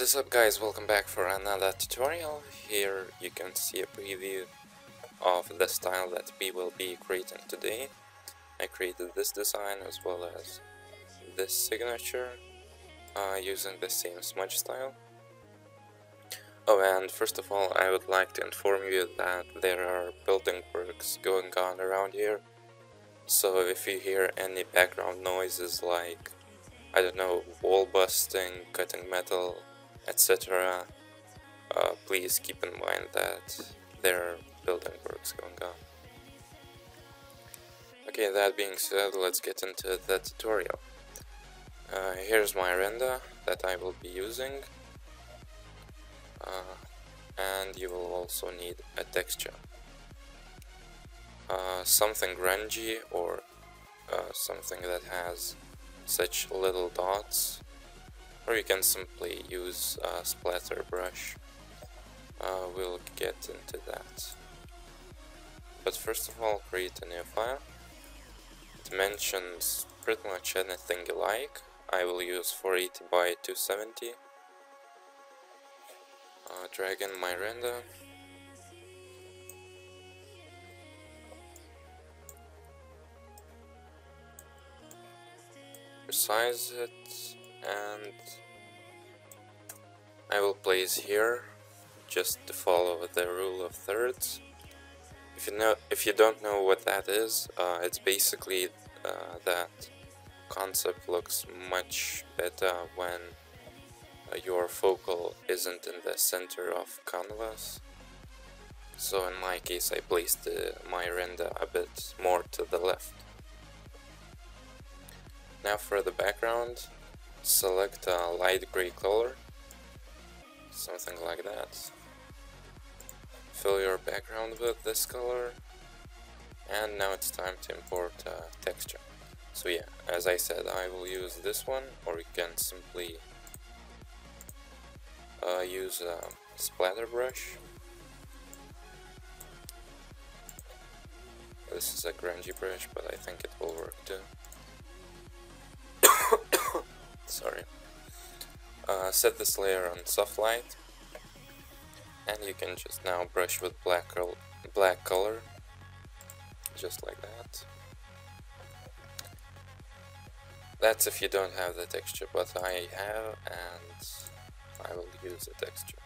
What is up, guys? Welcome back for another tutorial. Here you can see a preview of the style that we will be creating today. I created this design as well as this signature using the same smudge style. Oh, and first of all, I would like to inform you that there are building works going on around here. So if you hear any background noises like, I don't know, wall busting, cutting metal, etc., please keep in mind that there are building works going on. Okay, that being said, let's get into the tutorial. Here's my render that I will be using, and you will also need a texture. Something grungy or something that has such little dots, or you can simply use a splatter brush. We'll get into that. But first of all, create a new file. Dimensions pretty much anything you like. I will use 480 by 270. Drag in my render. Resize it, and I will place here just to follow the rule of thirds. If you don't know what that is, it's basically that concept looks much better when your focal isn't in the center of canvas. So in my case, I placed my render a bit more to the left. Now for the background, select a light gray color, something like that. Fill your background with this color, and now it's time to import texture. So yeah, as I said, I will use this one, or you can simply use a splatter brush. This is a grungy brush, but I think it will work too. Sorry. Set this layer on soft light, and you can just now brush with black color, just like that. That's if you don't have the texture, but I have, and I will use the texture.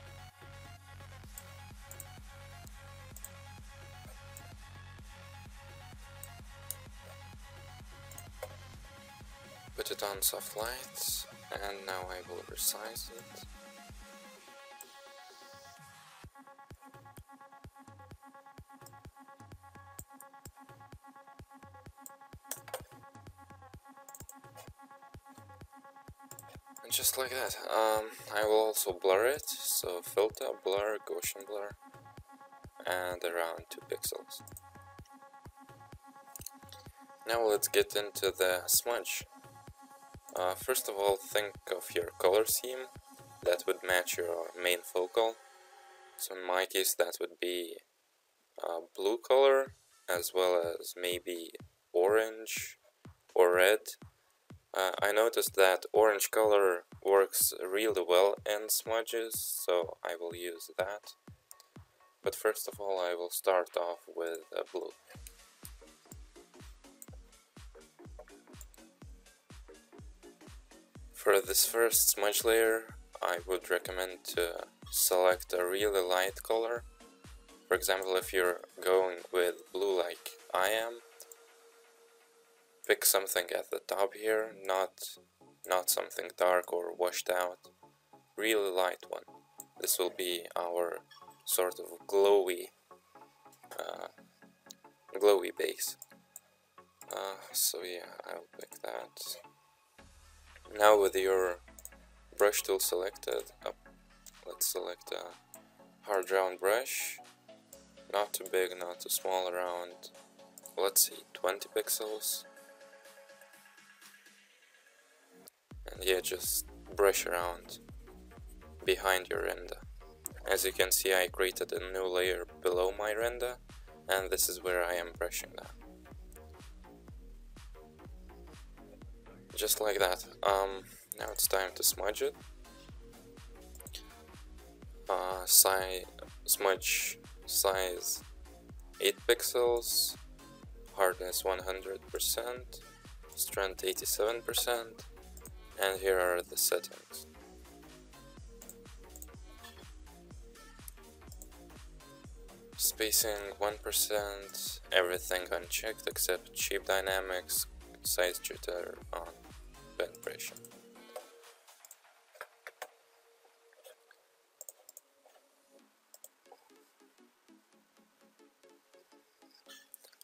Put it on soft light, and now I will resize it. And just like that. I will also blur it, so filter, blur, Gaussian blur, and around 2 pixels. Now let's get into the smudge. First of all, think of your color scheme that would match your main focal. So in my case, that would be blue color, as well as maybe orange or red. I noticed that orange color works really well in smudges, so I will use that. But first of all, I will start off with blue. For this first smudge layer, I would recommend to select a really light color. For example, if you're going with blue like I am, pick something at the top here, not something dark or washed out, really light one. This will be our sort of glowy base. So yeah, I'll pick that. Now with your brush tool selected, let's select a hard round brush, not too big, not too small, around, let's see, 20 pixels. And yeah, just brush around behind your render. As you can see, I created a new layer below my render, and this is where I am brushing that. Just like that. Now it's time to smudge it. smudge size 8 pixels, hardness 100%, strength 87%, and here are the settings. Spacing 1%, everything unchecked except shape dynamics, size jitter on, bend pressure.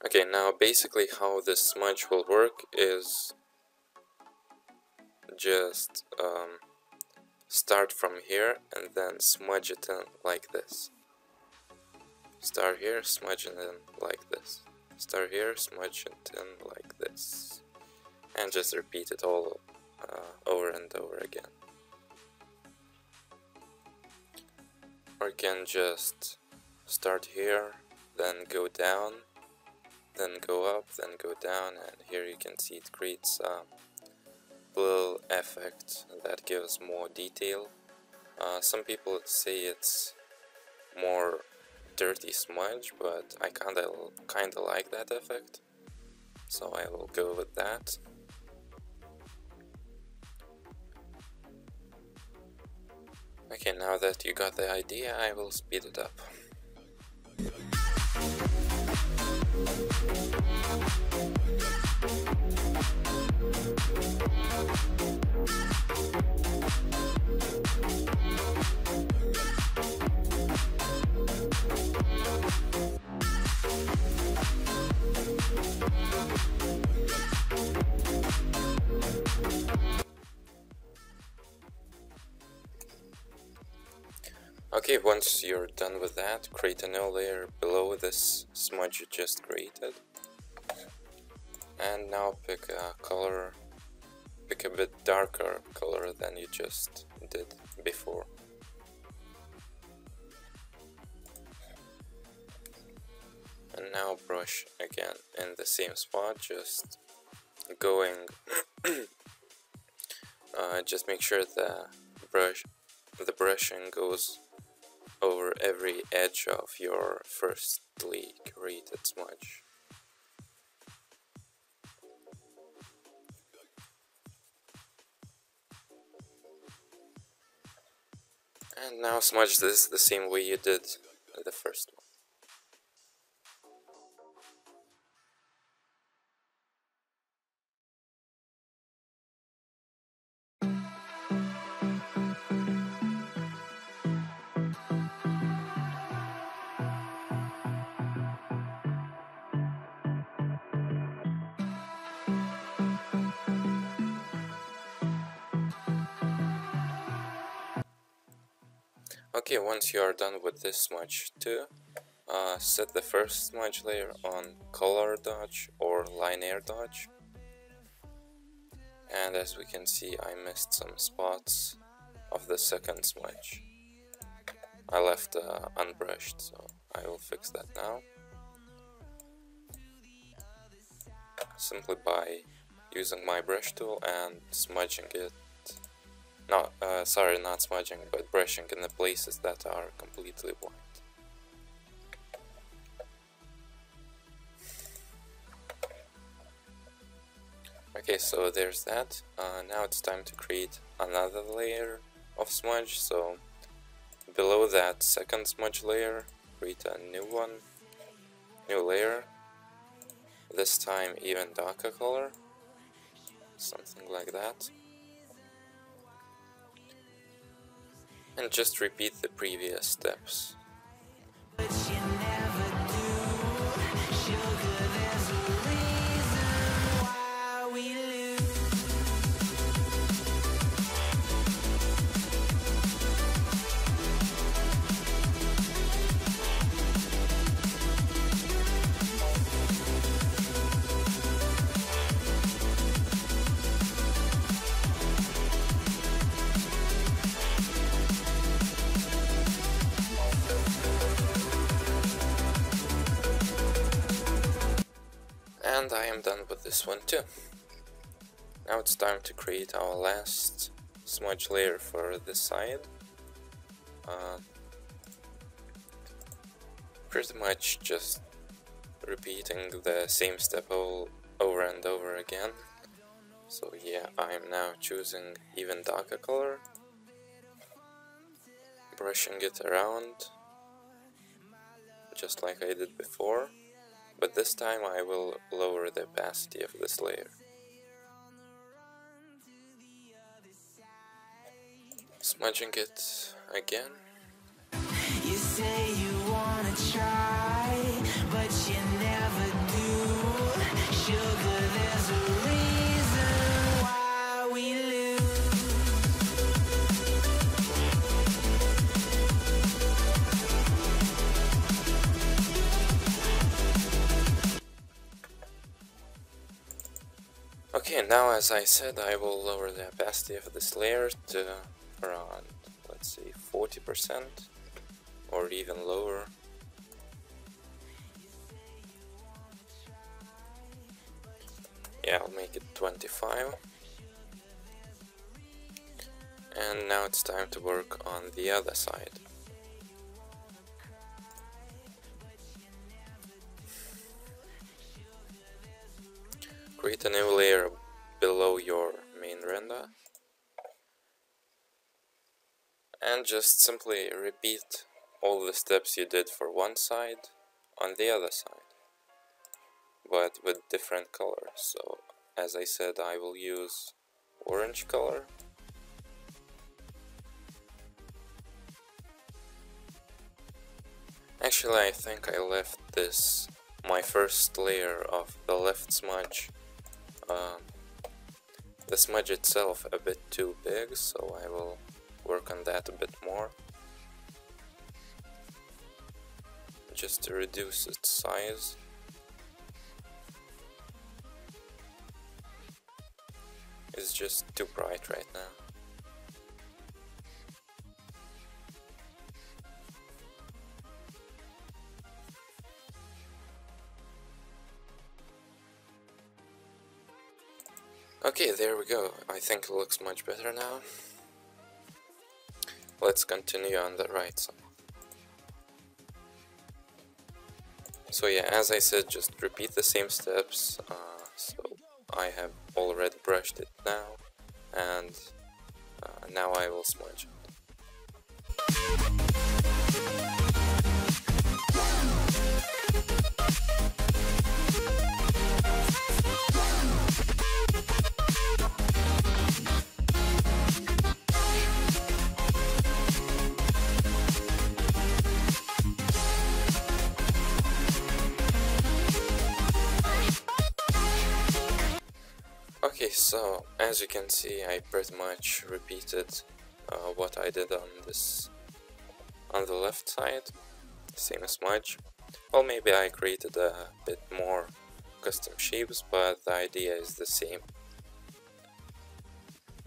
Okay, now basically how this smudge will work is just start from here and then smudge it in like this. Start here, smudge it in like this. Start here, smudge it in like this. And just repeat it all over and over again. Or you can just start here, then go down, then go up, then go down, and here you can see it creates a little effect that gives more detail. Some people say it's more dirty smudge, but I kinda like that effect, so I will go with that. Okay, now that you got the idea, I will speed it up. Okay, once you're done with that, create a new layer below this smudge you just created. And now pick a color, pick a bit darker color than you just did before. And now brush again in the same spot, just going, just make sure the brushing goes over every edge of your firstly created smudge. And now smudge this the same way you did the first one. Okay, once you are done with this smudge too, set the first smudge layer on color dodge or linear dodge. And as we can see, I missed some spots of the second smudge. I left unbrushed, so I will fix that now. Simply by using my brush tool and smudging it. No, sorry, not smudging, but brushing in the places that are completely white. Okay, so there's that. Now it's time to create another layer of smudge. So below that second smudge layer, create a new layer. This time even darker color, something like that. And just repeat the previous steps. And I am done with this one too. Now it's time to create our last smudge layer for this side. pretty much just repeating the same step over and over again. So yeah, I am now choosing even darker color, brushing it around just like I did before, but this time I will lower the opacity of this layer. Smudging it again. You say you wanna try, but you never do. Sugar, there's a reason why we lose. Okay, now as I said, I will lower the opacity of this layer to around, let's say, 40% or even lower. Yeah, I'll make it 25. And now it's time to work on the other side. Create a new layer below your main render and just simply repeat all the steps you did for one side on the other side, but with different colors. So as I said, I will use orange color. Actually, I think I left this, my first layer of the left smudge, the smudge itself a bit too big, so I will work on that a bit more, just to reduce its size. It's just too bright right now. Okay, there we go. I think it looks much better now. Let's continue on the right side. So yeah, as I said, just repeat the same steps. So I have already brushed it now, and now I will smudge it. Okay, so as you can see, I pretty much repeated what I did on the left side, same as smudge. Well, maybe I created a bit more custom shapes, but the idea is the same.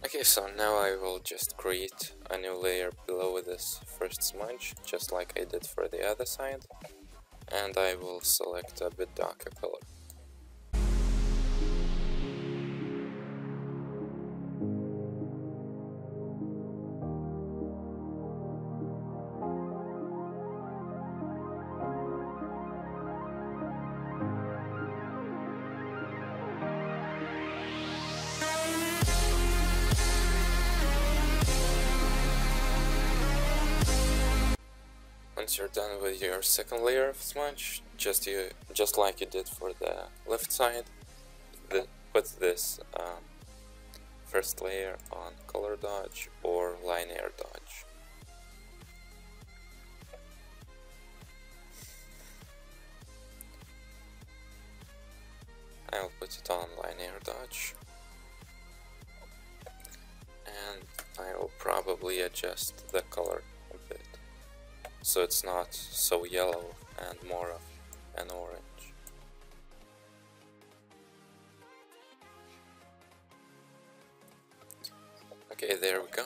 Okay, so now I will just create a new layer below this first smudge, just like I did for the other side, and I will select a bit darker color. Once you're done with your second layer of smudge, just like you did for the left side, put this first layer on color dodge or linear dodge. I'll put it on linear dodge, and I will probably adjust the color a bit, so it's not so yellow and more of an orange. Okay, there we go.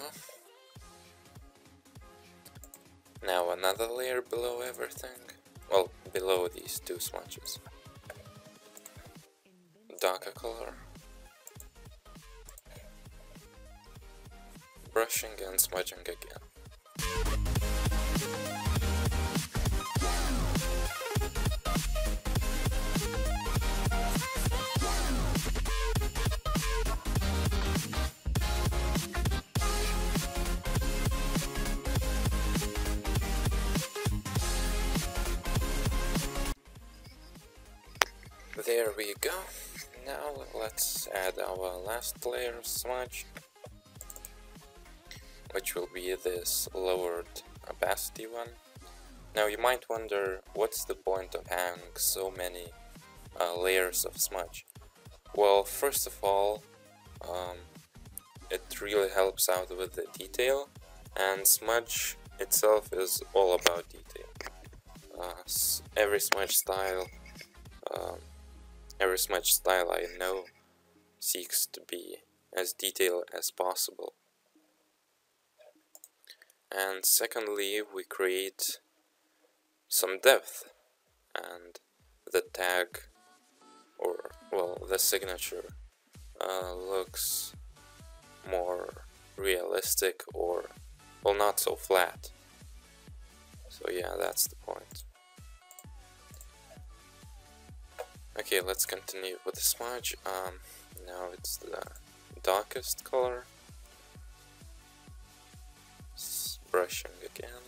Now another layer below everything, well, below these two smudges. Darker color. Brushing and smudging again. There we go. Now let's add our last layer of smudge, which will be this lowered opacity one. Now you might wonder, what's the point of having so many layers of smudge? Well, first of all, it really helps out with the detail, and smudge itself is all about detail. Every smudge style I know seeks to be as detailed as possible. And secondly, we create some depth, and the tag, or well, the signature looks more realistic, or well, not so flat. So yeah, that's the point. Okay, let's continue with the smudge. Now it's the darkest color. Brushing again.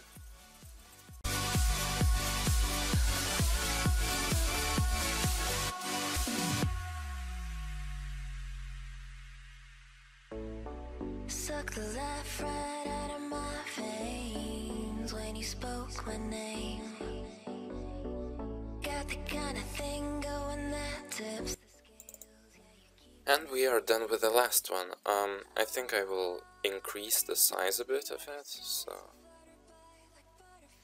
Suck the life right out of my veins when you spoke my name. Got the kind of thing going that tips the scales. And we are done with the last one. I think I will increase the size a bit of it, so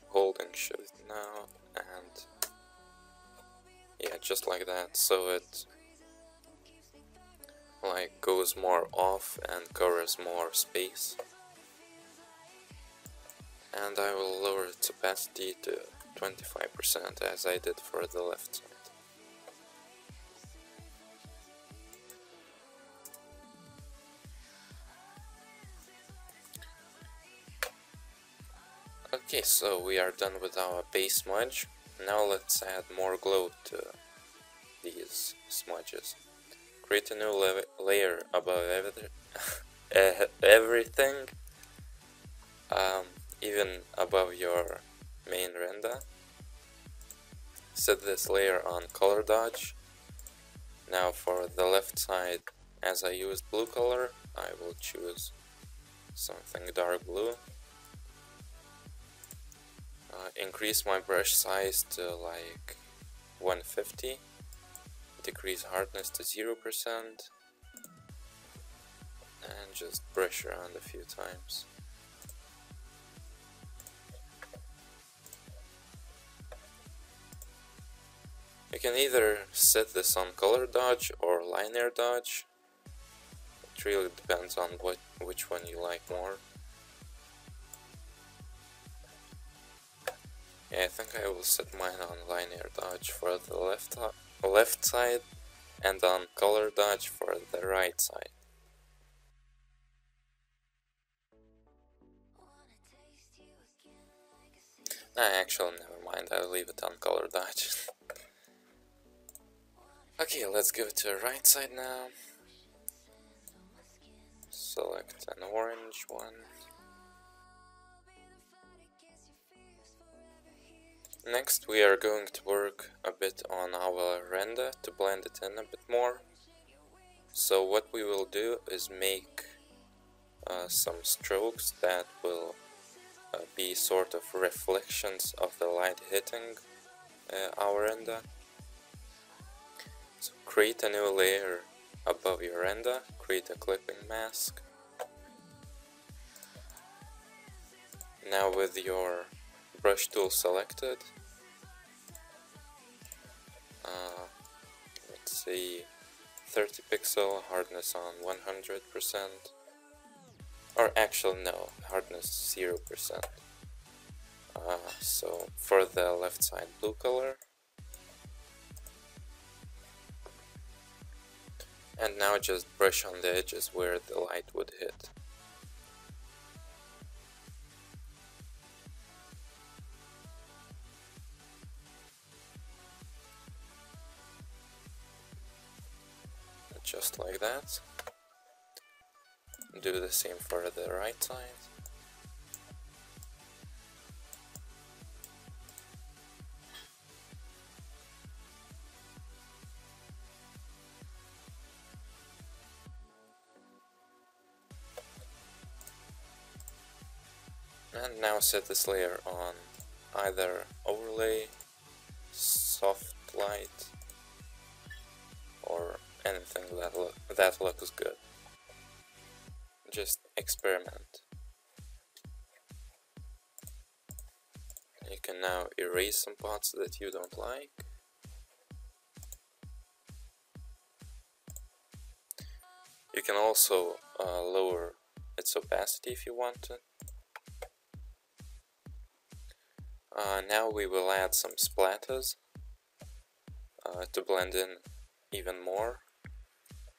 holding shift now, and yeah, just like that, so it like goes more off and covers more space. And I will lower its opacity to 25%, as I did for the left side. Okay, so we are done with our base smudge. Now let's add more glow to these smudges. Create a new layer above everything, even above your main render. Set this layer on color dodge. Now for the left side, as I used blue color, I will choose something dark blue. Increase my brush size to like 150, decrease hardness to 0%, and just brush around a few times. You can either set this on color dodge or linear dodge. It really depends on which one you like more. Yeah, I think I will set mine on linear dodge for the left side, and on color dodge for the right side. Actually, never mind, I'll leave it on color dodge. Okay, let's go to right side now. Select an orange one. Next we are going to work a bit on our render to blend it in a bit more. So what we will do is make some strokes that will be sort of reflections of the light hitting our render. So create a new layer above your render, create a clipping mask. Now with your brush tool selected, let's see, 30 pixel, hardness on 100%, or actually no, hardness 0%. So for the left side blue color, and now just brush on the edges where the light would hit. Just like that. Do the same for the right side. And now set this layer on either overlay, soft light, or anything that looks good. Just experiment. You can now erase some parts that you don't like. You can also lower its opacity if you want to. Now we will add some splatters to blend in even more.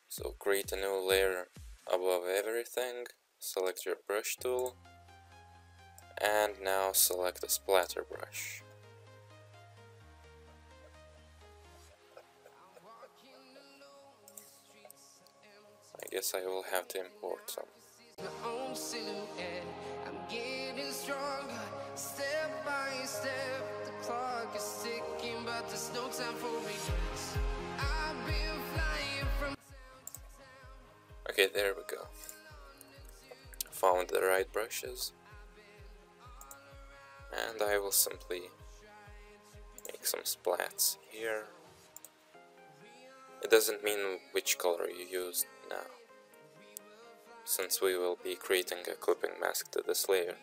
So create a new layer above everything, select your brush tool, and now select a splatter brush. I guess I will have to import some. My own silhouette, I'm getting stronger, step by step. The clock is ticking, but there's no time for regrets. I've been flying from Okay, there we go. Found the right brushes, and I will simply make some splats here. It doesn't mean which color you used now, since we will be creating a clipping mask to this layer.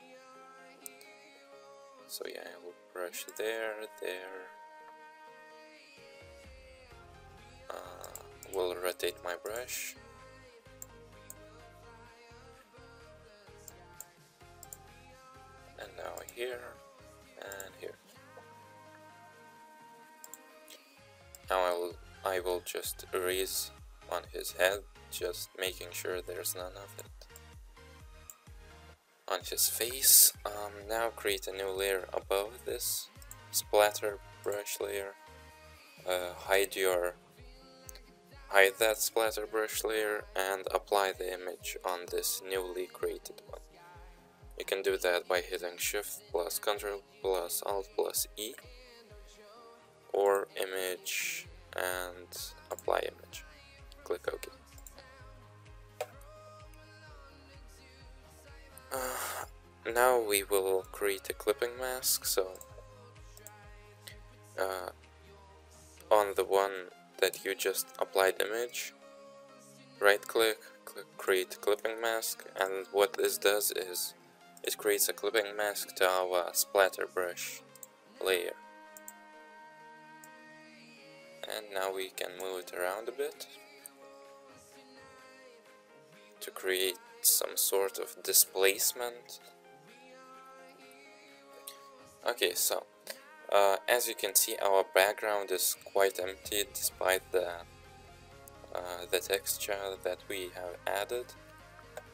So yeah, I will brush there. Will rotate my brush. And now here, and here. Now I will just erase on his head, just making sure there's none of it. On his face, now create a new layer above this splatter brush layer. Hide that splatter brush layer and apply the image on this newly created one. You can do that by hitting Shift plus Ctrl plus Alt plus E, or image and apply image. Click OK. Now we will create a clipping mask. So on the one that you just applied image, right click, create clipping mask, and what this does is it creates a clipping mask to our splatter brush layer. And now we can move it around a bit to create some sort of displacement. Okay, so as you can see, our background is quite empty despite the texture that we have added.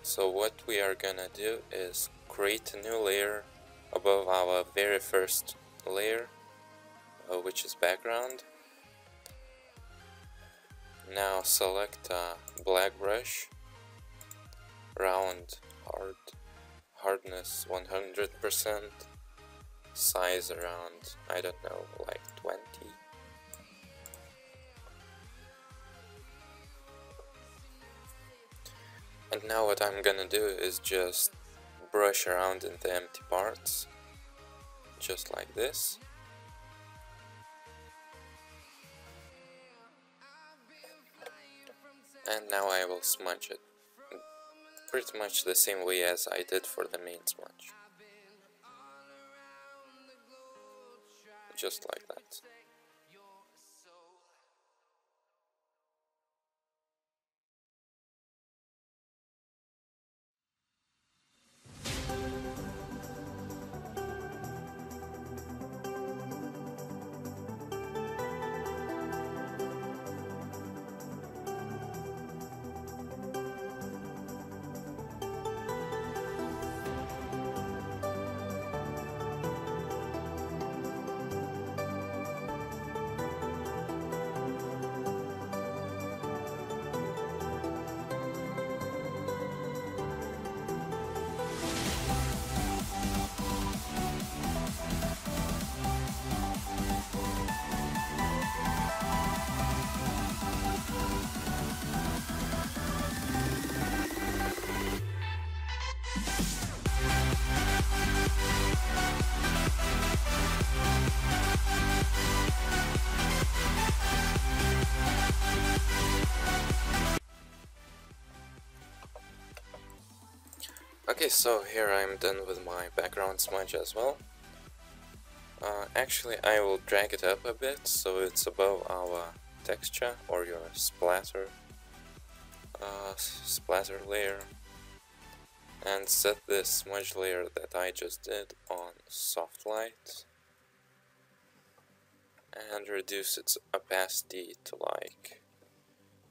So what we are gonna do is create a new layer above our very first layer, which is background. Now select a black brush, round, hardness 100%, size around, I don't know, like 20. And now what I'm gonna do is just brush around in the empty parts, just like this. And now I will smudge it, pretty much the same way as I did for the main smudge. Just like that. Okay, so here I'm done with my background smudge as well. Actually, I will drag it up a bit so it's above our texture or your splatter layer, and set this smudge layer that I just did on soft light and reduce its opacity to like,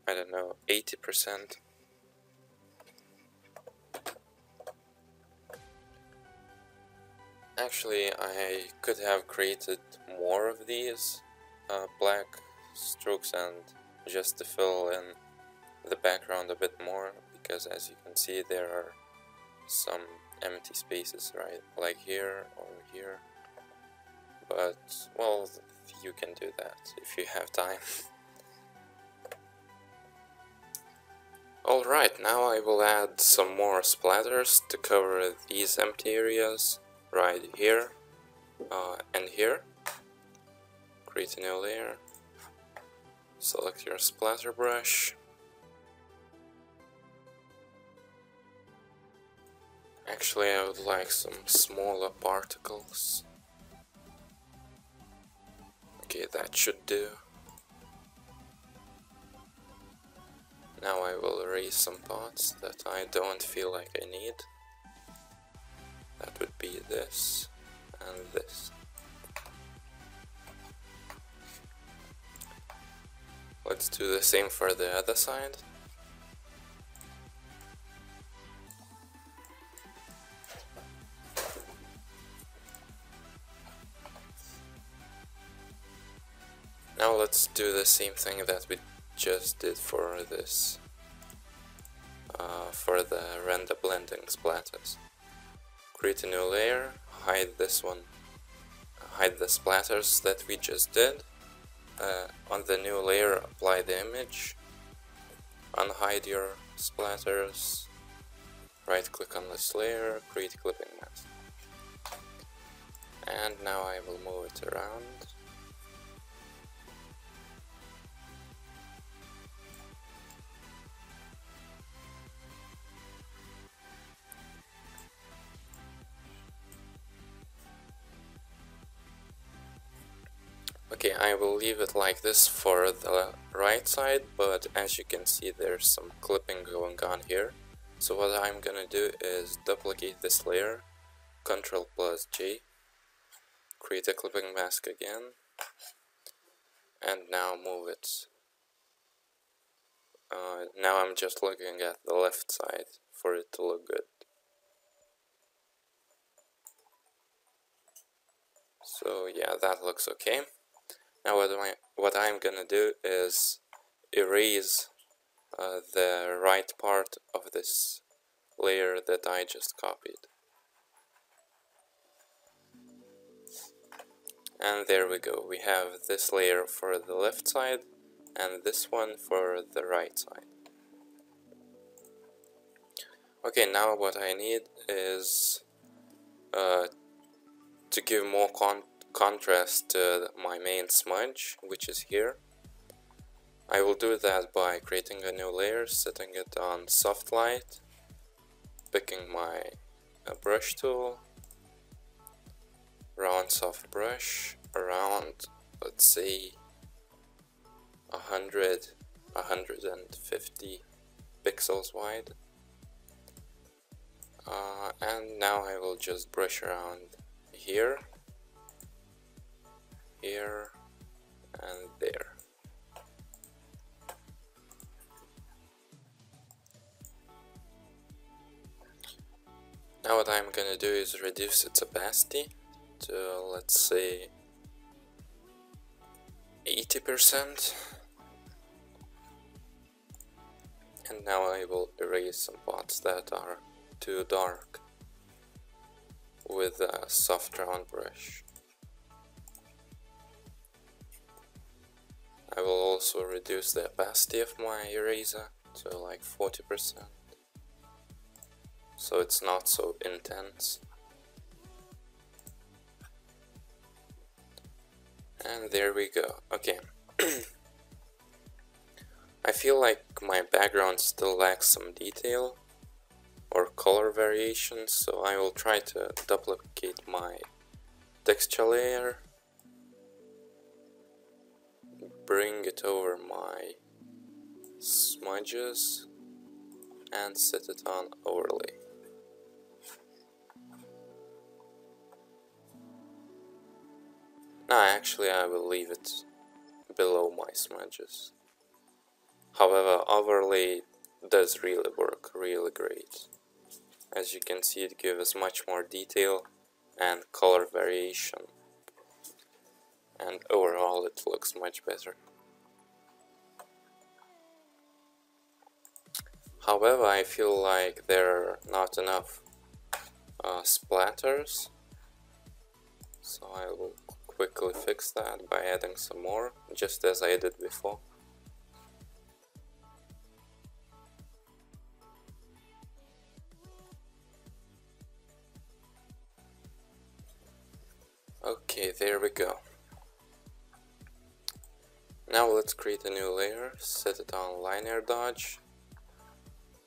I don't know, 80%. Actually, I could have created more of these black strokes and just to fill in the background a bit more, because as you can see there are some empty spaces right like here or here, but well, you can do that if you have time. Alright, now I will add some more splatters to cover these empty areas right here and here. Create a new layer, select your splatter brush. Actually, I would like some smaller particles. Okay, that should do. Now I will erase some parts that I don't feel like I need. That would be this and this. Let's do the same for the other side. Now let's do the same thing that we just did for this, for the render blending splatters. Create a new layer, hide this one, hide the splatters that we just did. On the new layer, apply the image, unhide your splatters, right click on this layer, create clipping mask. And now I will move it around. Okay, I will leave it like this for the right side, but as you can see there's some clipping going on here. So what I'm gonna do is duplicate this layer, Ctrl+J, create a clipping mask again, and now move it. Now I'm just looking at the left side for it to look good. So yeah, that looks okay. Now what I'm gonna do is erase the right part of this layer that I just copied. And there we go, we have this layer for the left side and this one for the right side. Okay, now what I need is to give more contrast to my main smudge, which is here. I will do that by creating a new layer, setting it on soft light, picking my brush tool, round soft brush, around, let's say 150 pixels wide. And now I will just brush around here, here, and there. Now what I'm gonna do is reduce its opacity to, let's say, 80%. And now I will erase some parts that are too dark with a soft round brush. I will also reduce the opacity of my eraser to like 40%, so it's not so intense. And there we go. Okay. I feel like my background still lacks some detail, or color variations, so I will try to duplicate my texture layer, bring it over my smudges and set it on overlay. No, actually I will leave it below my smudges. However, overlay does really work really great. As you can see, it gives much more detail and color variation, and overall it looks much better. However, I feel like there are not enough splatters, so I will quickly fix that by adding some more, just as I did before. Okay, there we go. Now let's create a new layer, set it on linear dodge,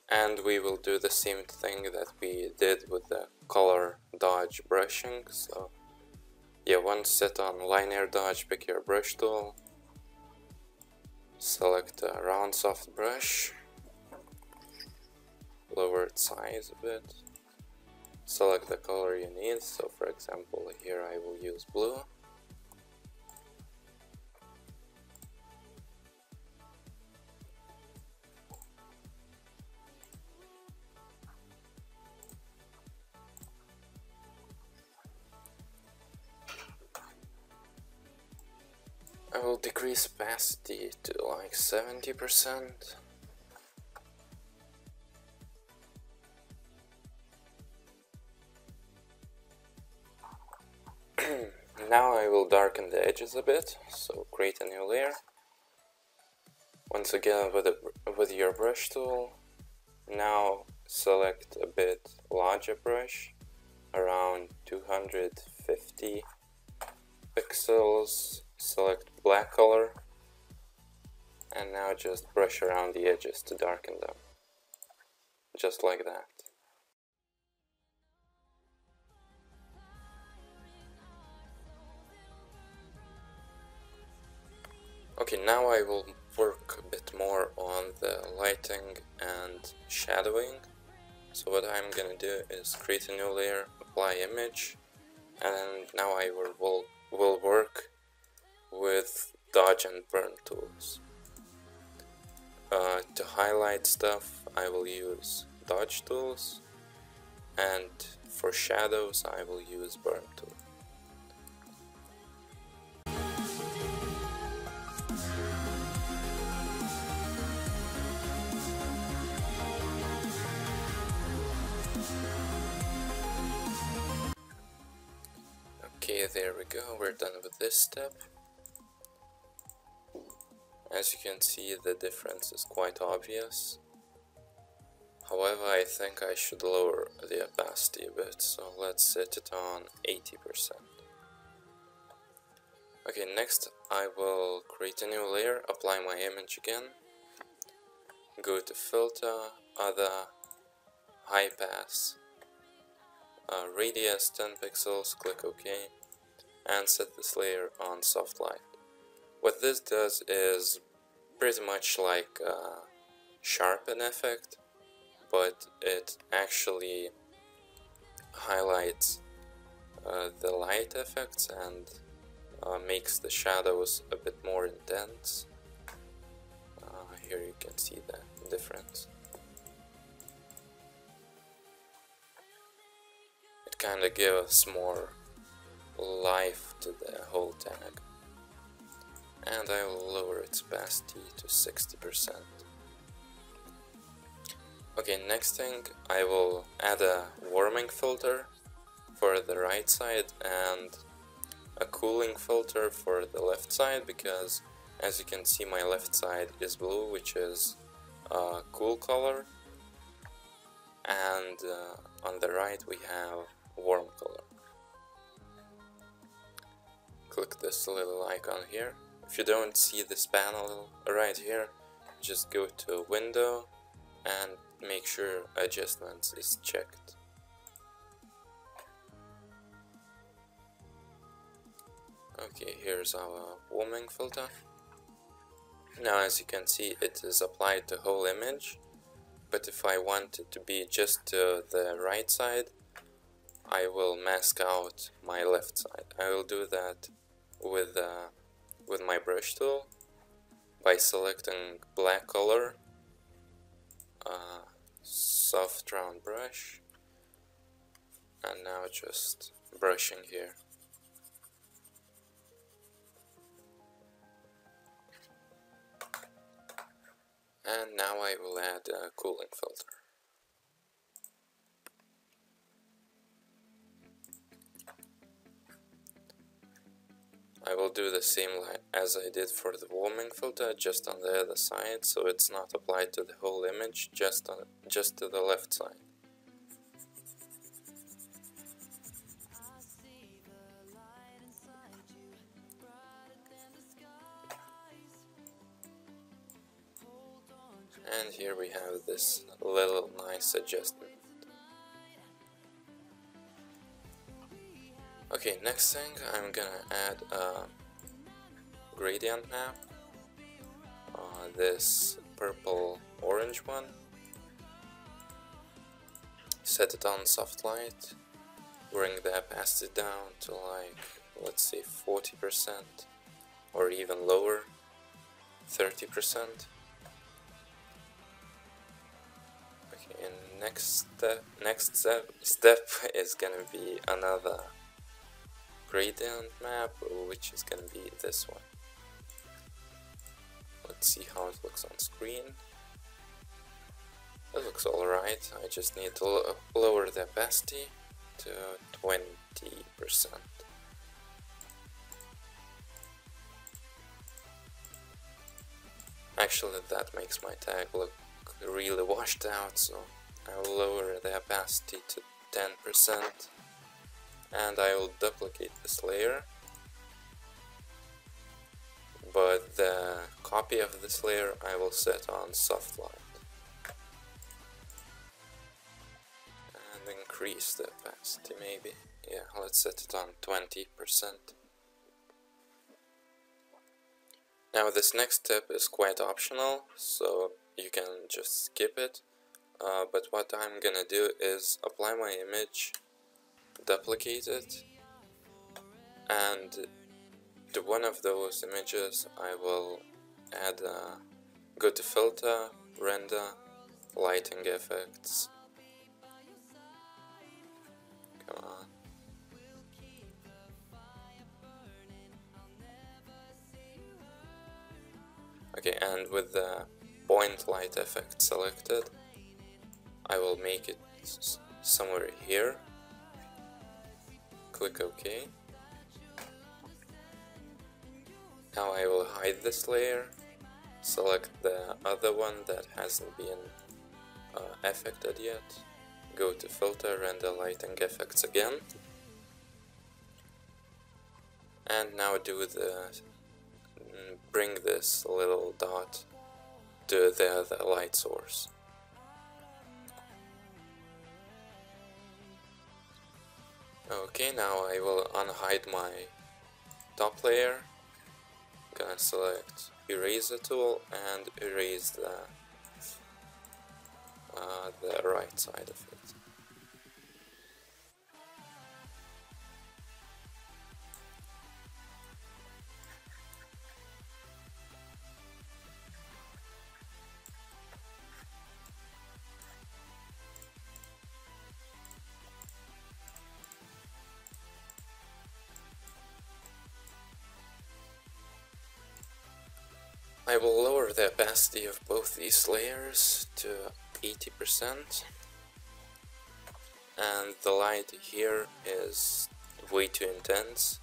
and we will do the same thing that we did with the color dodge brushing. So yeah, once set on linear dodge, pick your brush tool, select a round soft brush, lower its size a bit, select the color you need, so for example here I will use blue. I will decrease opacity to like 70%. Now I will darken the edges a bit, so create a new layer. Once again with your brush tool, now select a bit larger brush, around 250 pixels, select black color, and now just brush around the edges to darken them, just like that. Okay, now I will work a bit more on the lighting and shadowing. So what I'm gonna do is create a new layer, apply image, and now I will work with dodge and burn tools. To highlight stuff I will use dodge tools, and for shadows I will use burn tool. Okay, there we go, we're done with this step. As you can see, the difference is quite obvious. However, I think I should lower the opacity a bit, so let's set it on 80%. Okay, next I will create a new layer, apply my image again, go to filter, other, high pass, radius 10 pixels, click OK, and set this layer on soft light. What this does is pretty much like a sharpen effect, but it actually highlights the light effects and makes the shadows a bit more intense. Here you can see the difference. It kinda gives more life to the whole tag. And I will lower its opacity to 60%. Okay, next thing, I will add a warming filter for the right side and a cooling filter for the left side, because as you can see my left side is blue, which is a cool color, and on the right we have warm color. Click this little icon here. If you don't see this panel right here, just go to Window and make sure adjustments is checked. Okay, here's our warming filter. Now as you can see, it is applied to whole image, but if I want it to be just to the right side, I will mask out my left side. I will do that with my brush tool by selecting black color, soft round brush, and now just brushing here. And now I will add a cooling filter. I will do the same as I did for the warming filter, just on the other side, so it's not applied to the whole image, just to the left side. And here we have this little nice adjustment. Okay, next thing I'm gonna add a gradient map, this purple orange one. Set it on soft light, bring the opacity down to like, let's say 40% or even lower, 30%. Okay, and next step is gonna be another gradient map, which is gonna be this one. Let's see how it looks on screen. It looks alright. I just need to lower the opacity to 20%. Actually, that makes my tag look really washed out, so I will lower the opacity to 10%. And I will duplicate this layer, but the copy of this layer I will set on soft light and increase the opacity maybe. Yeah, let's set it on 20%. Now this next step is quite optional, so you can just skip it, but what I'm gonna do is apply my image, duplicate it, and to one of those images I will add go to filter, render, lighting effects. Come on. Okay, and with the point light effect selected, I will make it somewhere here. Click OK. Now I will hide this layer, select the other one that hasn't been affected yet, go to filter, render lighting effects again, and now bring this little dot to the other light source. Okay, now I will unhide my top layer. I'm gonna select eraser tool and erase the right side of it. I will lower the opacity of both these layers to 80%, and the light here is way too intense.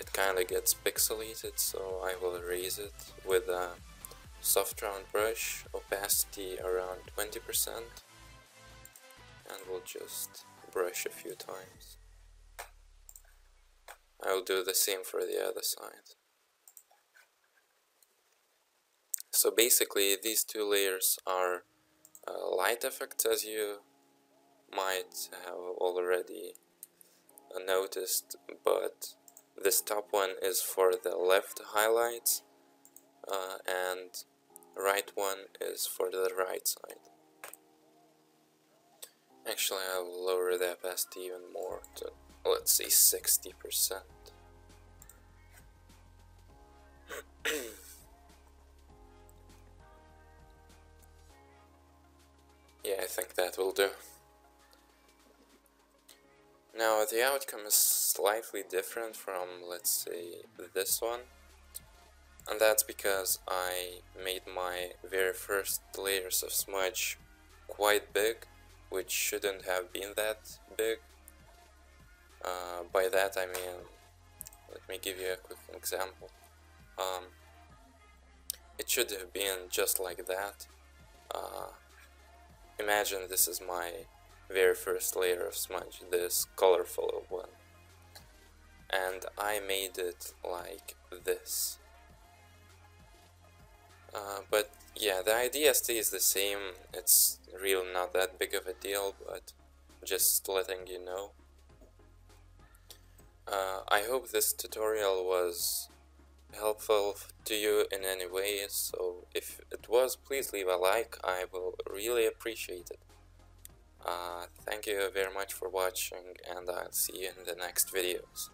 It kinda gets pixelated, so I will erase it with a soft round brush, opacity around 20%, and we'll just brush a few times. I will do the same for the other side. So basically these two layers are light effects, as you might have already noticed, but this top one is for the left highlights, and right one is for the right side. Actually, I'll lower the opacity even more to, let's say, 60%. Yeah, I think that will do. Now, the outcome is slightly different from, let's say, this one. And that's because I made my very first layers of smudge quite big, which shouldn't have been that big. By that I mean, let me give you a quick example. It should have been just like that. Imagine this is my very first layer of smudge, this colorful one, and I made it like this. But yeah, the idea stays the same. It's really not that big of a deal, but just letting you know. I hope this tutorial was helpful to you in any way, so if it was, please leave a like. I will really appreciate it. Thank you very much for watching, and I'll see you in the next videos.